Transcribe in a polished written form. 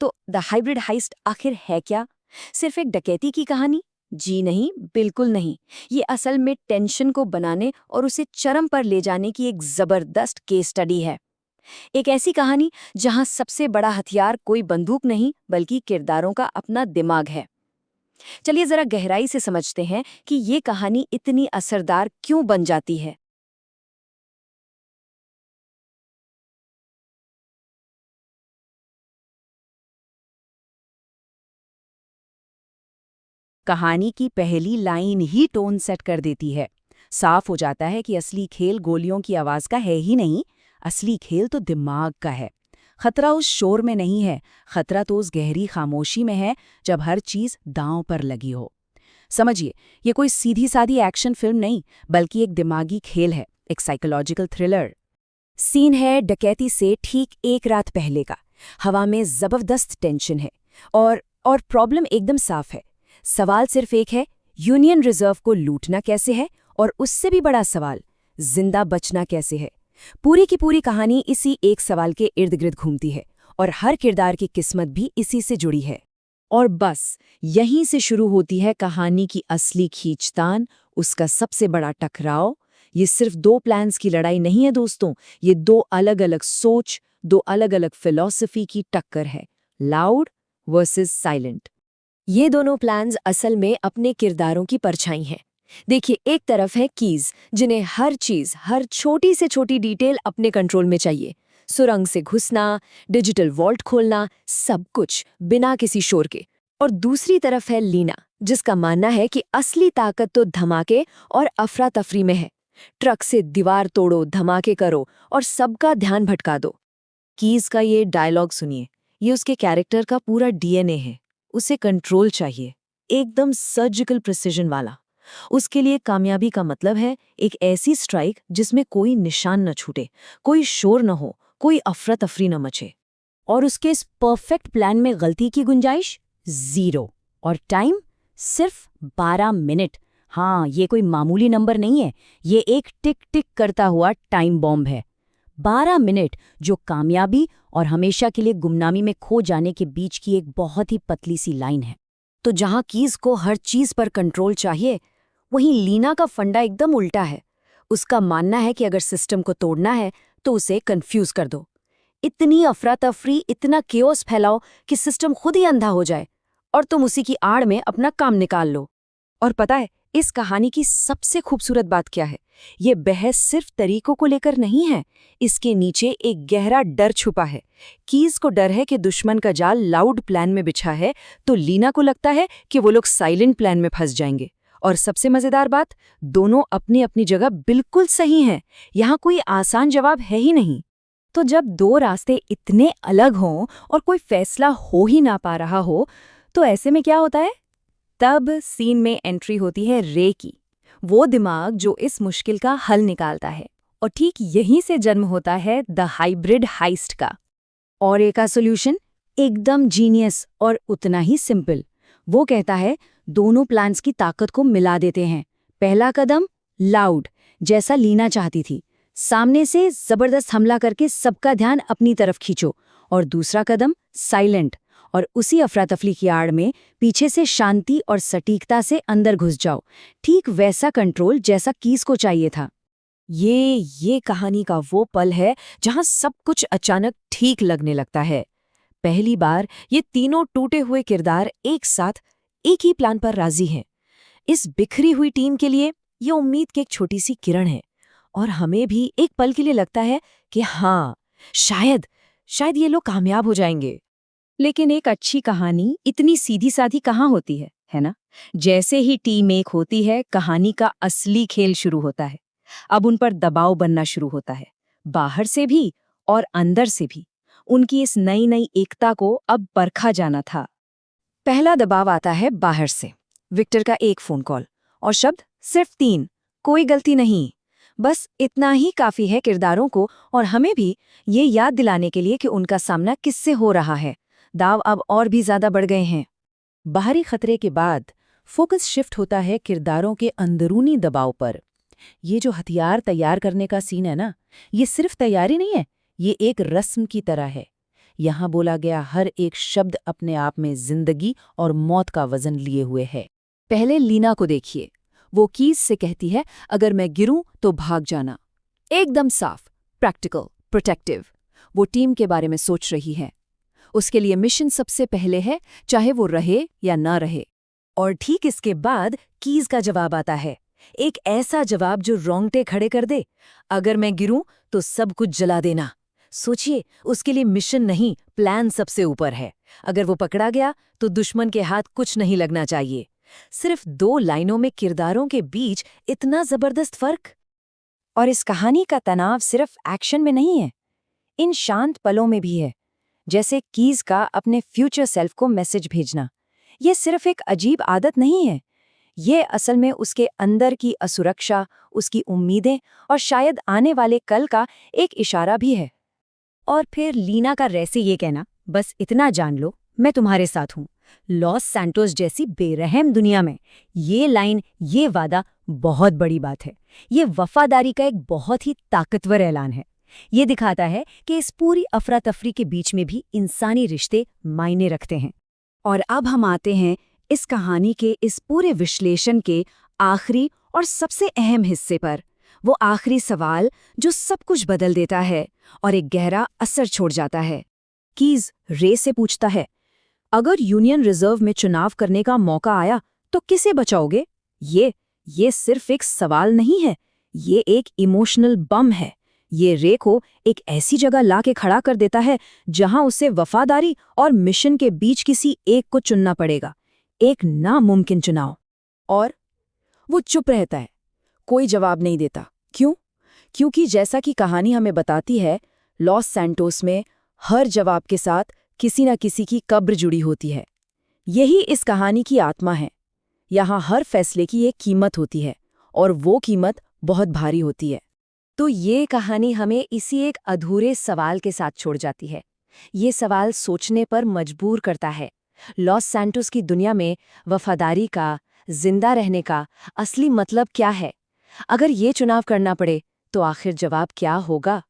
तो the hybrid heist आखिर है क्या? सिर्फ एक डकैती की कहानी? जी नहीं, बिल्कुल नहीं। ये असल में टेंशन को बनाने और उसे चरम पर ले जाने की एक जबरदस्त केस स्टडी है। एक ऐसी कहानी जहां सबसे बड़ा हथियार कोई बंदूक नहीं बल्कि किरदारों का अपना दिमाग है। चलिए जरा गहराई से समझते हैं कि ये कहानी इतनी असरदार क्यों बन जाती है। कहानी की पहली लाइन ही टोन सेट कर देती है। साफ हो जाता है कि असली खेल गोलियों की आवाज का है ही नहीं, असली खेल तो दिमाग का है। खतरा उस शोर में नहीं है, खतरा तो उस गहरी खामोशी में है जब हर चीज दांव पर लगी हो। समझिए, ये कोई सीधी सादी एक्शन फिल्म नहीं, बल्कि एक दिमागी खेल है, एक साइकोलॉजिकल थ्रिलर। सीन है डकैती से ठीक एक रात पहले का। हवा में जबरदस्त टेंशन है और प्रॉब्लम एकदम साफ है। सवाल सिर्फ एक है, यूनियन रिजर्व को लूटना कैसे है, और उससे भी बड़ा सवाल, जिंदा बचना कैसे है। पूरी की पूरी कहानी इसी एक सवाल के इर्द गिर्द घूमती है और हर किरदार की किस्मत भी इसी से जुड़ी है। और बस यहीं से शुरू होती है कहानी की असली खींचतान, उसका सबसे बड़ा टकराव। ये सिर्फ दो प्लान्स की लड़ाई नहीं है दोस्तों, ये दो अलग अलग सोच, दो अलग अलग फिलॉसफी की टक्कर है। Loud versus silent. ये दोनों प्लान्स असल में अपने किरदारों की परछाई हैं। देखिए, एक तरफ है कीज, जिन्हें हर चीज, हर छोटी से छोटी डिटेल अपने कंट्रोल में चाहिए। सुरंग से घुसना, डिजिटल वॉल्ट खोलना, सब कुछ बिना किसी शोर के। और दूसरी तरफ है लीना, जिसका मानना है कि असली ताकत तो धमाके और अफरा तफरी में है। ट्रक से दीवार तोड़ो, धमाके करो और सबका ध्यान भटका दो। कीज का ये डायलॉग सुनिए, ये उसके कैरेक्टर का पूरा डीएनए है। उसे कंट्रोल चाहिए, एकदम सर्जिकल प्रिसिजन वाला। उसके लिए कामयाबी का मतलब है एक ऐसी स्ट्राइक जिसमें कोई निशान न छूटे, कोई शोर न हो, कोई अफरा तफरी न मचे। और उसके इस परफेक्ट प्लान में गलती की गुंजाइश जीरो। और टाइम सिर्फ 12 मिनट। हाँ, ये कोई मामूली नंबर नहीं है, ये एक टिक टिक करता हुआ टाइम बॉम्ब है। 12 मिनट, जो कामयाबी और हमेशा के लिए गुमनामी में खो जाने के बीच की एक बहुत ही पतली सी लाइन है। तो जहां कीज को हर चीज पर कंट्रोल चाहिए, वहीं लीना का फंडा एकदम उल्टा है। उसका मानना है कि अगर सिस्टम को तोड़ना है तो उसे कंफ्यूज कर दो। इतनी अफरा तफरी, इतना केओस फैलाओ कि सिस्टम खुद ही अंधा हो जाए और तुम उसी की आड़ में अपना काम निकाल लो। और पता है, इस कहानी की सबसे खूबसूरत बात क्या है? ये बहस सिर्फ तरीकों को लेकर नहीं है, इसके नीचे एक गहरा डर छुपा है। कीज को डर है कि दुश्मन का जाल लाउड प्लान में बिछा है, तो लीना को लगता है कि वो लोग साइलेंट प्लान में फंस जाएंगे। और सबसे मजेदार बात, दोनों अपनी अपनी जगह बिल्कुल सही हैं। यहाँ कोई आसान जवाब है ही नहीं। तो जब दो रास्ते इतने अलग हों और कोई फैसला हो ही ना पा रहा हो, तो ऐसे में क्या होता है? तब सीन में एंट्री होती है रे की, वो दिमाग जो इस मुश्किल का हल निकालता है। और ठीक यहीं से जन्म होता है द हाइब्रिड हाइस्ट का। और एक का सोल्यूशन एकदम जीनियस और उतना ही सिंपल। वो कहता है, दोनों प्लान्स की ताकत को मिला देते हैं। पहला कदम लाउड, जैसा लीना चाहती थी, सामने से जबरदस्त हमला करके सबका ध्यान अपनी तरफ खींचो। और दूसरा कदम साइलेंट, और उसी अफरा-तफरी की आड़ में पीछे से शांति और सटीकता से अंदर घुस जाओ। ठीक वैसा कंट्रोल जैसा कीज को चाहिए था। ये कहानी का वो पल है जहां सब कुछ अचानक ठीक लगने लगता है। पहली बार ये तीनों टूटे हुए किरदार एक साथ एक ही प्लान पर राजी हैं। इस बिखरी हुई टीम के लिए ये उम्मीद की एक छोटी सी किरण है। और हमें भी एक पल के लिए लगता है कि हाँ, शायद ये लोग कामयाब हो जाएंगे। लेकिन एक अच्छी कहानी इतनी सीधी साधी कहाँ होती है ना? जैसे ही टीम एक होती है, कहानी का असली खेल शुरू होता है। अब उन पर दबाव बनना शुरू होता है, बाहर से भी और अंदर से भी। उनकी इस नई नई एकता को अब परखा जाना था। पहला दबाव आता है बाहर से। विक्टर का एक फोन कॉल और शब्द सिर्फ 3, कोई गलती नहीं। बस इतना ही काफी है किरदारों को और हमें भी ये याद दिलाने के लिए कि उनका सामना किससे हो रहा है। दाव अब और भी ज्यादा बढ़ गए हैं। बाहरी खतरे के बाद फोकस शिफ्ट होता है किरदारों के अंदरूनी दबाव पर। ये जो हथियार तैयार करने का सीन है ना, ये सिर्फ तैयारी नहीं है, ये एक रस्म की तरह है। यहाँ बोला गया हर एक शब्द अपने आप में जिंदगी और मौत का वजन लिए हुए है। पहले लीना को देखिए। वो कीज से कहती है, अगर मैं गिरूं तो भाग जाना। एकदम साफ, प्रैक्टिकल, प्रोटेक्टिव। वो टीम के बारे में सोच रही है। उसके लिए मिशन सबसे पहले है, चाहे वो रहे या ना रहे। और ठीक इसके बाद कीज का जवाब आता है, एक ऐसा जवाब जो रोंगटे खड़े कर दे। अगर मैं गिरूं तो सब कुछ जला देना। सोचिए, उसके लिए मिशन नहीं, प्लान सबसे ऊपर है। अगर वो पकड़ा गया तो दुश्मन के हाथ कुछ नहीं लगना चाहिए। सिर्फ 2 लाइनों में किरदारों के बीच इतना जबरदस्त फर्क। और इस कहानी का तनाव सिर्फ एक्शन में नहीं है, इन शांत पलों में भी है। जैसे कीज का अपने फ्यूचर सेल्फ को मैसेज भेजना। ये सिर्फ एक अजीब आदत नहीं है, ये असल में उसके अंदर की असुरक्षा, उसकी उम्मीदें और शायद आने वाले कल का एक इशारा भी है। और फिर लीना का रैसे ये कहना, बस इतना जान लो मैं तुम्हारे साथ हूँ लॉस सैंटोस जैसी बेरहम दुनिया में। ये लाइन, ये वादा बहुत बड़ी बात है। ये वफादारी का एक बहुत ही ताकतवर ऐलान है। ये दिखाता है कि इस पूरी अफरा तफरी के बीच में भी इंसानी रिश्ते मायने रखते हैं। और अब हम आते हैं इस कहानी के इस पूरे विश्लेषण के आखिरी और सबसे अहम हिस्से पर। वो आखिरी सवाल जो सब कुछ बदल देता है और एक गहरा असर छोड़ जाता है। कीज रे से पूछता है, अगर यूनियन रिजर्व में चुनाव करने का मौका आया तो किसे बचाओगे? ये सिर्फ एक सवाल नहीं है, ये एक इमोशनल बम है। ये रे को एक ऐसी जगह ला के खड़ा कर देता है जहां उसे वफादारी और मिशन के बीच किसी एक को चुनना पड़ेगा, एक नामुमकिन चुनाव। और वो चुप रहता है, कोई जवाब नहीं देता। क्यों? क्योंकि जैसा कि कहानी हमें बताती है, लॉस सैंटोस में हर जवाब के साथ किसी न किसी की कब्र जुड़ी होती है। यही इस कहानी की आत्मा है। यहाँ हर फैसले की एक कीमत होती है और वो कीमत बहुत भारी होती है। तो ये कहानी हमें इसी एक अधूरे सवाल के साथ छोड़ जाती है। ये सवाल सोचने पर मजबूर करता है। लॉस सैंटोस की दुनिया में वफादारी का, जिंदा रहने का असली मतलब क्या है? अगर ये चुनाव करना पड़े तो आखिर जवाब क्या होगा?